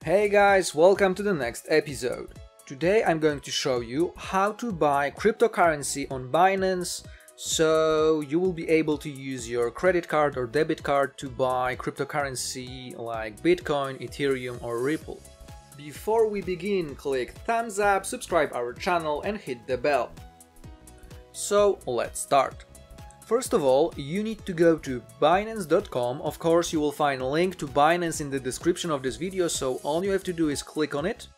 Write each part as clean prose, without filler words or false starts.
Hey guys, welcome to the next episode. Today I'm going to show you how to buy cryptocurrency on Binance, so you will be able to use your credit card or debit card to buy cryptocurrency like Bitcoin, Ethereum or Ripple. Before we begin, click thumbs up, subscribe our channel and hit the bell. So let's start. First of all, you need to go to Binance.com. Of course, you will find a link to Binance in the description of this video, so all you have to do is click on it.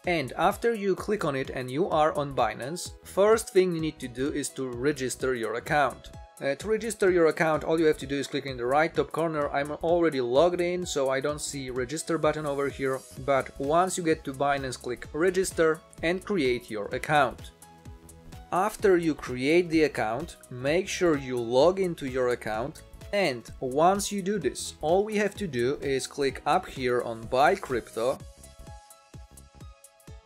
And after you click on it and you are on Binance, first thing you need to do is to register your account. To register your account, all you have to do is click in the right top corner. I'm already logged in, so I don't see register button over here, but once you get to Binance, click register and create your account. After you create the account, make sure you log into your account, and once you do this, all we have to do is click up here on buy crypto.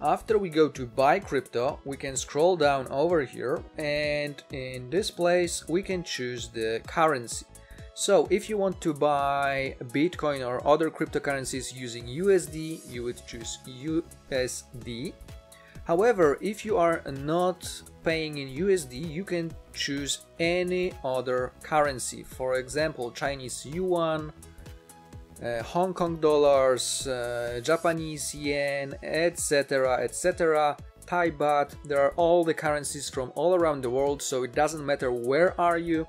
After we go to buy crypto, we can scroll down over here, and in this place we can choose the currency. So if you want to buy Bitcoin or other cryptocurrencies using USD, you would choose USD. However, if you are not paying in USD, you can choose any other currency. For example, Chinese yuan, Hong Kong dollars, Japanese yen, etc, etc, Thai baht. There are all the currencies from all around the world, so it doesn't matter where are you,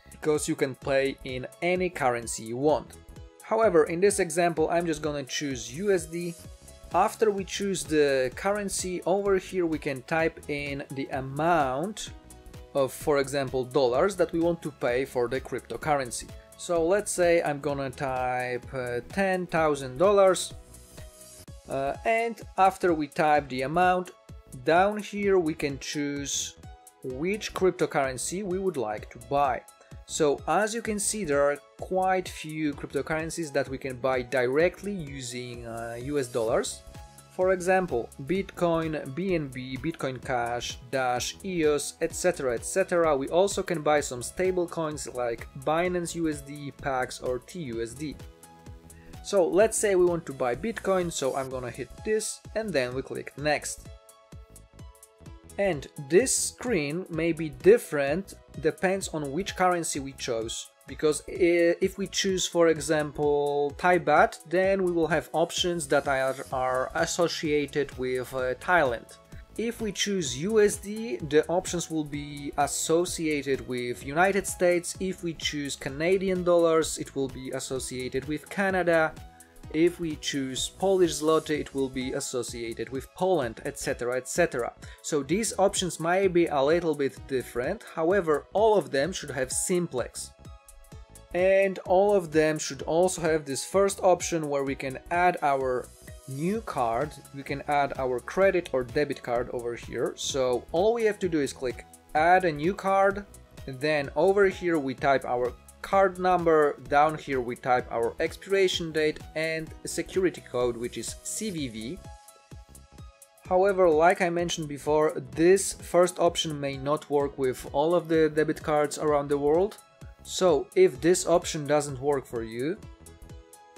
because you can pay in any currency you want. However, in this example, I'm just gonna choose USD. After we choose the currency, over here we can type in the amount of, for example, dollars that we want to pay for the cryptocurrency. So let's say I'm gonna type $10,000, and after we type the amount, down here we can choose which cryptocurrency we would like to buy. So as you can see, there are quite few cryptocurrencies that we can buy directly using US dollars. For example, Bitcoin, BNB, Bitcoin Cash, Dash, EOS, etc, etc. We also can buy some stable coins like Binance USD, PAX or TUSD. So let's say we want to buy Bitcoin, so I'm gonna hit this and then we click next. And this screen may be different, depends on which currency we chose, because if we choose, for example, Thai baht, then we will have options that are associated with Thailand. If we choose USD, the options will be associated with United States. If we choose Canadian dollars, it will be associated with Canada. If we choose Polish zloty, it will be associated with Poland, etc, etc. So these options might be a little bit different, however, all of them should have simplex. And all of them should also have this first option where we can add our new card. We can add our credit or debit card over here. So all we have to do is click add a new card, and then over here we type our card number, down here we type our expiration date and a security code, which is CVV. However, like I mentioned before, this first option may not work with all of the debit cards around the world. So if this option doesn't work for you,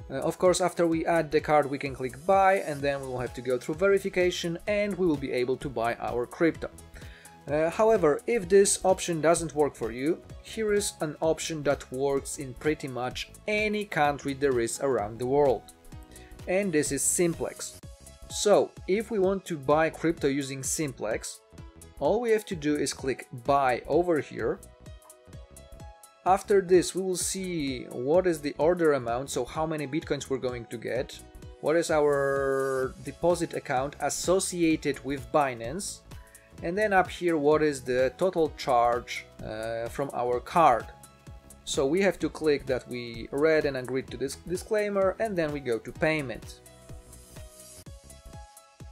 of course after we add the card we can click buy, and then we will have to go through verification and we will be able to buy our crypto. However, if this option doesn't work for you, here is an option that works in pretty much any country there is around the world. And this is simplex. So if we want to buy crypto using simplex, all we have to do is click buy over here. After this we will see what is the order amount, so how many bitcoins we're going to get, what is our deposit account associated with Binance, and then up here what is the total charge from our card. So we have to click that we read and agreed to this disclaimer, and then we go to payment.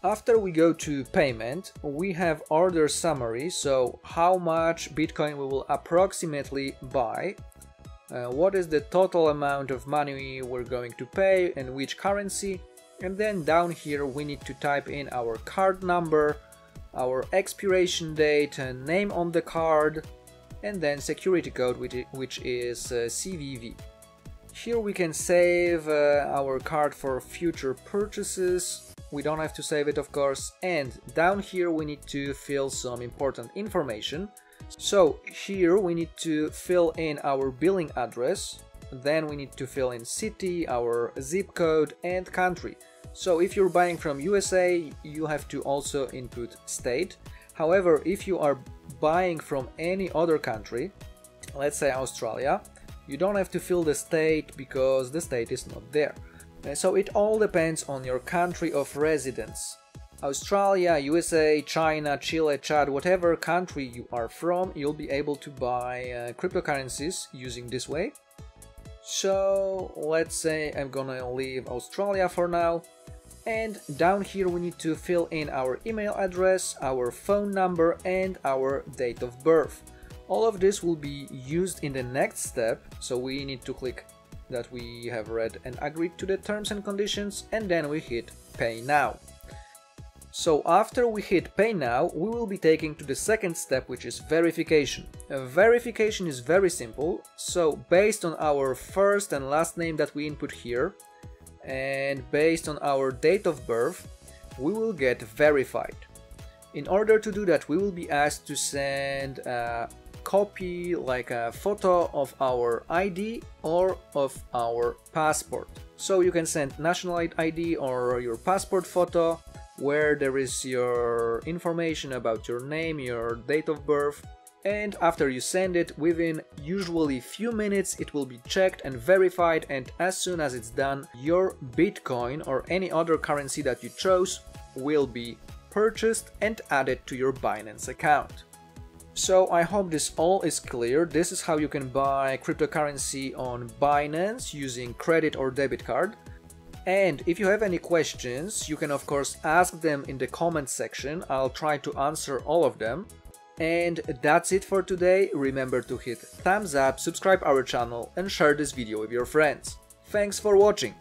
After we go to payment, we have order summary, so how much Bitcoin we will approximately buy, what is the total amount of money we're going to pay and which currency, and then down here we need to type in our card number, our expiration date, name on the card, and then security code, which is CVV. Here we can save our card for future purchases. We don't have to save it, of course. And down here we need to fill some important information. So here we need to fill in our billing address. Then we need to fill in city, our zip code and country. So if you're buying from USA, you have to also input state. However, if you are buying from any other country, let's say Australia, you don't have to fill the state because the state is not there. So it all depends on your country of residence. Australia, USA, China, Chile, Chad, whatever country you are from, you'll be able to buy cryptocurrencies using this way. So let's say I'm gonna leave Australia for now. And down here we need to fill in our email address, our phone number and our date of birth. All of this will be used in the next step, so we need to click that we have read and agreed to the terms and conditions, and then we hit Pay Now. So after we hit Pay Now, we will be taken to the second step, which is verification. Verification is very simple, so based on our first and last name that we input here, and based on our date of birth, we will get verified. In order to do that, we will be asked to send a copy, like a photo of our ID or of our passport. So you can send national ID or your passport photo, where there is your information about your name, your date of birth, and after you send it, within usually few minutes it will be checked and verified, and as soon as it's done, your Bitcoin or any other currency that you chose will be purchased and added to your Binance account. So I hope this all is clear. This is how you can buy cryptocurrency on Binance using credit or debit card. And if you have any questions, you can of course ask them in the comment section. I'll try to answer all of them. And that's it for today. Remember to hit thumbs up, subscribe our channel and share this video with your friends. Thanks for watching.